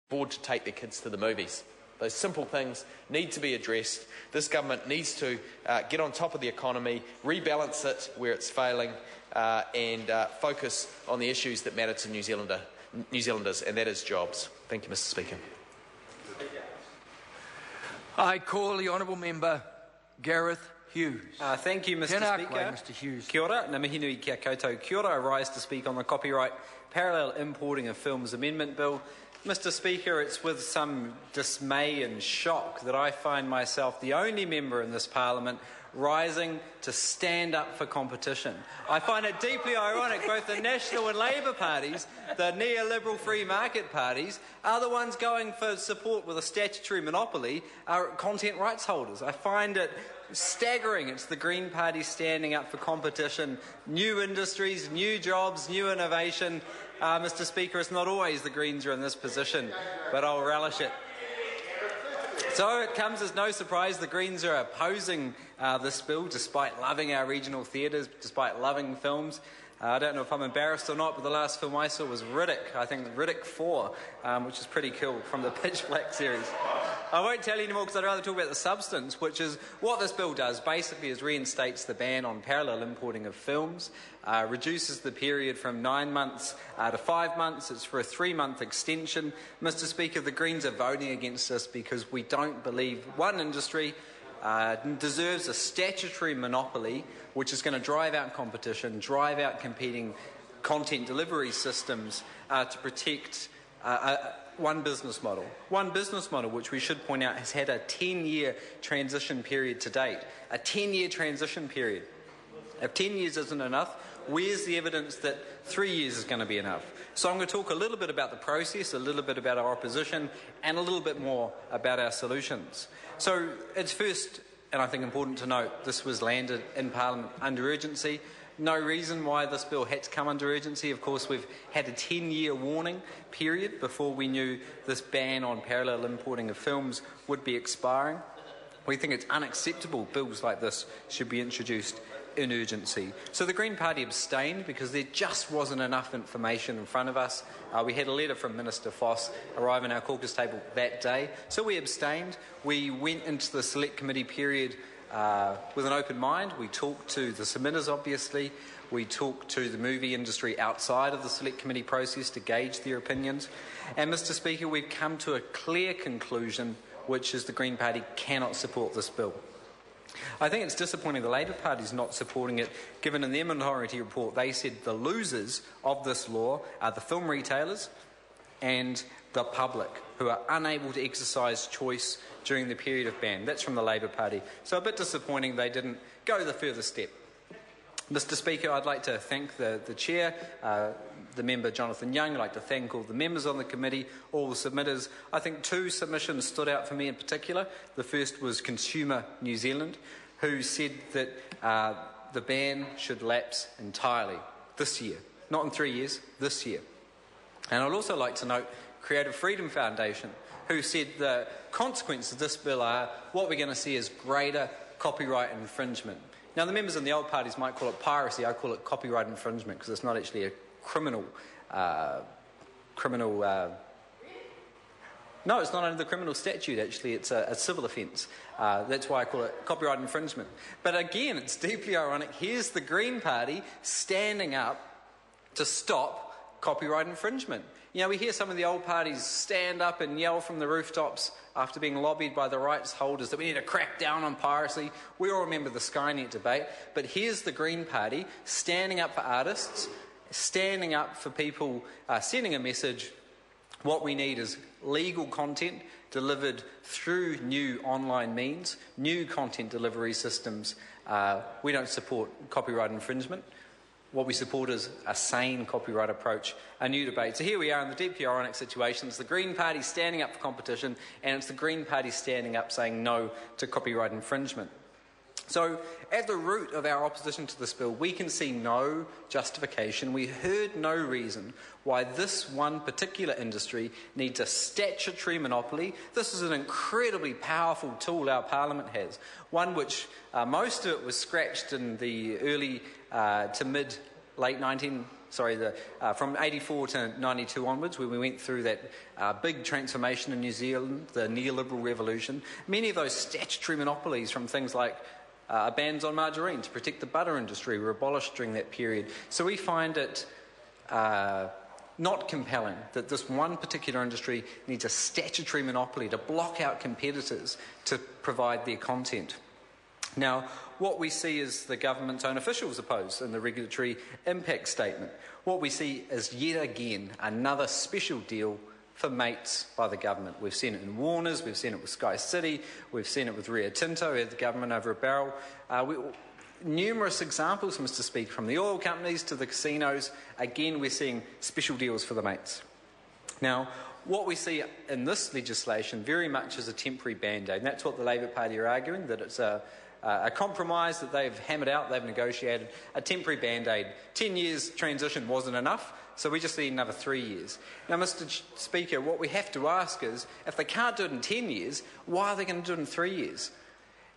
board to take their kids to the movies. Those simple things need to be addressed. This government needs to get on top of the economy, rebalance it where it's failing, and focus on the issues that matter to New Zealanders, and that is jobs. Thank you, Mr. Speaker. I call the honourable member Gareth Hughes. Thank you, Mr. Tēnā Speaker. koe, Mr. Hughes. Kia ora, ngā mihi nui kia koutou. Kia ora, I rise to speak on the Copyright Parallel Importing of Films Amendment Bill. Mr. Speaker, it's with some dismay and shock that I find myself the only member in this Parliament rising to stand up for competition. I find it deeply ironic both the National and Labour parties, the neoliberal free market parties, are the ones going for support with a statutory monopoly, are content rights holders. I find it staggering. It's the Green Party standing up for competition, new industries, new jobs, new innovation. Mr. Speaker, it's not always the Greens are in this position, but I'll relish it. So it comes as no surprise the Greens are opposing this bill, despite loving our regional theatres, despite loving films. I don't know if I'm embarrassed or not, but the last film I saw was Riddick, I think Riddick 4, which is pretty cool, from the Pitch Black series. I won't tell you anymore because I'd rather talk about the substance, which is what this bill does basically is reinstates the ban on parallel importing of films, reduces the period from 9 months to 5 months. It's for a 3-month extension. Mr. Speaker, the Greens are voting against this because we don't believe one industry deserves a statutory monopoly which is going to drive out competition, drive out competing content delivery systems to protect one business model. One business model, which we should point out, has had a 10-year transition period to date. A 10-year transition period. If 10 years isn't enough, where's the evidence that 3 years is going to be enough? So I'm going to talk a little bit about the process, a little bit about our opposition, and a little bit more about our solutions. So it's first, and I think important to note, this was landed in Parliament under urgency. No reason why this bill had to come under urgency. Of course, we've had a 10-year warning period before we knew this ban on parallel importing of films would be expiring. We think it's unacceptable bills like this should be introduced in urgency. So the Green Party abstained because there just wasn't enough information in front of us. We had a letter from Minister Foss arrive in our caucus table that day, so we abstained. We went into the select committee period with an open mind. We talked to the submitters, obviously. We talked to the movie industry outside of the select committee process to gauge their opinions. And, Mr. Speaker, we've come to a clear conclusion, which is the Green Party cannot support this bill. I think it's disappointing the Labour Party is not supporting it, given in their minority report they said the losers of this law are the film retailers and the public, who are unable to exercise choice during the period of ban. That's from the Labour Party. So a bit disappointing they didn't go the further step. Mr. Speaker, I'd like to thank the Chair, the member Jonathan Young. I'd like to thank all the members on the committee, all the submitters. I think 2 submissions stood out for me in particular. The first was Consumer New Zealand, who said that the ban should lapse entirely this year. Not in 3 years, this year. And I'd also like to note Creative Freedom Foundation, who said the consequences of this bill are what we're going to see is greater copyright infringement. Now, the members in the old parties might call it piracy. I call it copyright infringement because it's not actually a criminal. No, it's not under the criminal statute, actually. It's a civil offence. That's why I call it copyright infringement. But again, it's deeply ironic. Here's the Green Party standing up to stop copyright infringement. You know, we hear some of the old parties stand up and yell from the rooftops after being lobbied by the rights holders that we need to crack down on piracy. We all remember the Skynet debate. But here's the Green Party standing up for artists, standing up for people, sending a message. What we need is legal content delivered through new online means, new content delivery systems. We don't support copyright infringement. What we support is a sane copyright approach, a new debate. So here we are in the deeply ironic situation. It's the Green Party standing up for competition, and it's the Green Party standing up saying no to copyright infringement. So at the root of our opposition to this bill, we can see no justification. We heard no reason why this one particular industry needs a statutory monopoly. This is an incredibly powerful tool our Parliament has, one which most of it was scratched in the early to mid-late 19 from 84 to 92 onwards, where we went through that big transformation in New Zealand, the neoliberal revolution. Many of those statutory monopolies, from things like bans on margarine to protect the butter industry, were abolished during that period. So we find it not compelling that this one particular industry needs a statutory monopoly to block out competitors to provide their content. Now, what we see is the government's own officials oppose in the regulatory impact statement. What we see is yet again another special deal for mates by the government. We've seen it in Warner's, we've seen it with Sky City, we've seen it with Rio Tinto, who had the government over a barrel. Numerous examples, Mr. Speaker, from the oil companies to the casinos. Again, we're seeing special deals for the mates. Now, what we see in this legislation very much is a temporary band-aid, and that's what the Labour Party are arguing, that it's a compromise that they've hammered out, they've negotiated, a temporary band-aid. 10 years transition wasn't enough, so we just need another 3 years. Now, Mr. Speaker, what we have to ask is, if they can't do it in 10 years, why are they going to do it in 3 years?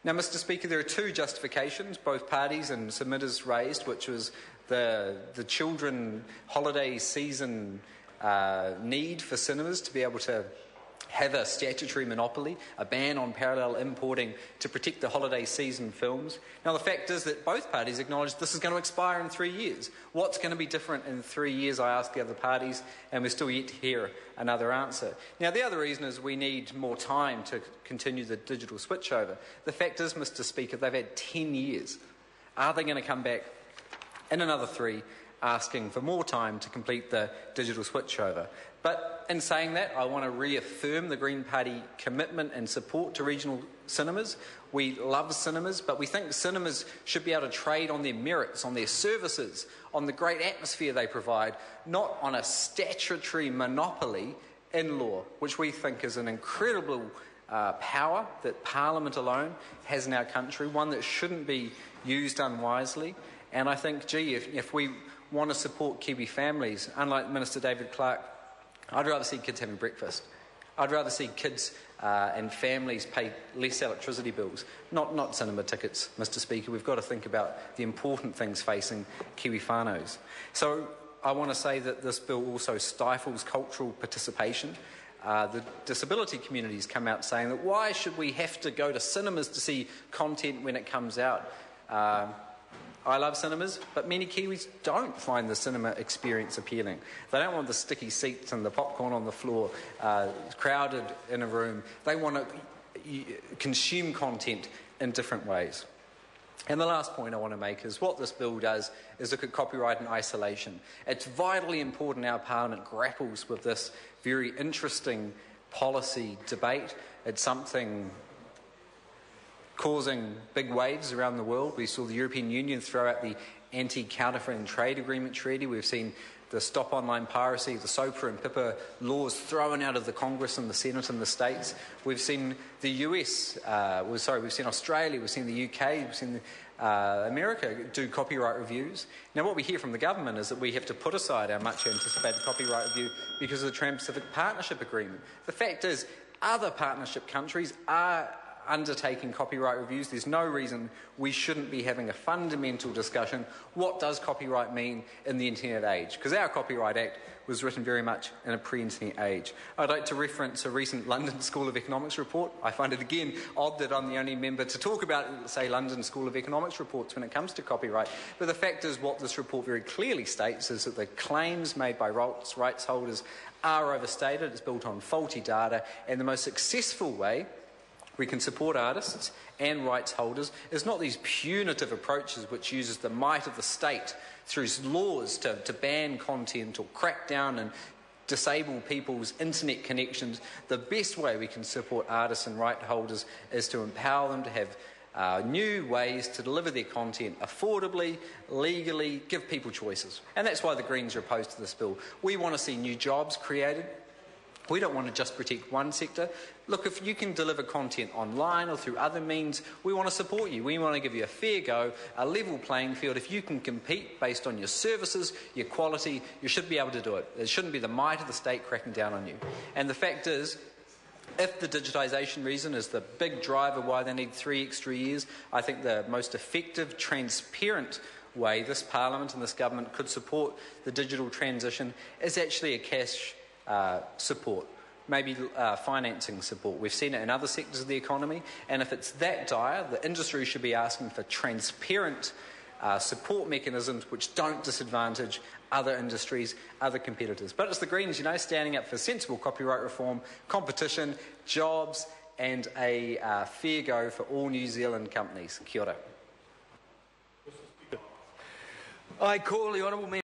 Now, Mr. Speaker, there are two justifications both parties and submitters raised, which was the children holiday season need for cinemas to be able to have a statutory monopoly, a ban on parallel importing to protect the holiday season films. Now, the fact is that both parties acknowledge this is going to expire in 3 years. What's going to be different in 3 years, I ask the other parties, and we're still yet to hear another answer. Now, the other reason is we need more time to continue the digital switchover. The fact is, Mr. Speaker, they've had 10 years. Are they going to come back in another 3, asking for more time to complete the digital switchover? But in saying that, I want to reaffirm the Green Party commitment and support to regional cinemas. We love cinemas, but we think cinemas should be able to trade on their merits, on their services, on the great atmosphere they provide, not on a statutory monopoly in law, which we think is an incredible power that Parliament alone has in our country, one that shouldn't be used unwisely. And I think, if we want to support Kiwi families, unlike Minister David Clark, I'd rather see kids having breakfast. I'd rather see kids and families pay less electricity bills, not cinema tickets, Mr. Speaker. We've got to think about the important things facing Kiwi whānaus. So I want to say that this bill also stifles cultural participation. The disability communities come out saying that why should we have to go to cinemas to see content when it comes out? I love cinemas, but many Kiwis don't find the cinema experience appealing. They don't want the sticky seats and the popcorn on the floor, crowded in a room. They want to consume content in different ways. And the last point I want to make is what this bill does is look at copyright in isolation. It's vitally important our Parliament grapples with this very interesting policy debate. It's something causing big waves around the world. We saw the European Union throw out the Anti-Counterfeiting Trade Agreement Treaty. We've seen the Stop Online Piracy, the SOPA and PIPA laws thrown out of the Congress and the Senate in the States. We've seen the US, we've seen Australia, we've seen the UK, we've seen America do copyright reviews. Now, what we hear from the government is that we have to put aside our much anticipated copyright review because of the Trans-Pacific Partnership Agreement. The fact is, other partnership countries are undertaking copyright reviews. There's no reason we shouldn't be having a fundamental discussion. What does copyright mean in the internet age? Because our Copyright Act was written very much in a pre-internet age. I'd like to reference a recent London School of Economics report. I find it again odd that I'm the only member to talk about, say, London School of Economics reports when it comes to copyright. But the fact is, what this report very clearly states is that the claims made by rights holders are overstated. It's built on faulty data, and the most successful way we can support artists and rights holders is not these punitive approaches which uses the might of the state through laws to ban content or crack down and disable people's internet connections. The best way we can support artists and right holders is to empower them to have new ways to deliver their content affordably, legally, give people choices. And that's why the Greens are opposed to this bill. We want to see new jobs created. We don't want to just protect one sector. Look, if you can deliver content online or through other means, we want to support you. We want to give you a fair go, a level playing field. If you can compete based on your services, your quality, you should be able to do it. It shouldn't be the might of the state cracking down on you. And the fact is, if the digitisation reason is the big driver why they need 3 extra years, I think the most effective, transparent way this Parliament and this government could support the digital transition is actually a cash support, maybe financing support. We've seen it in other sectors of the economy, and if it's that dire, the industry should be asking for transparent support mechanisms which don't disadvantage other industries, other competitors. But it's the Greens, standing up for sensible copyright reform, competition, jobs, and a fair go for all New Zealand companies. Kia ora. I call the honourable member.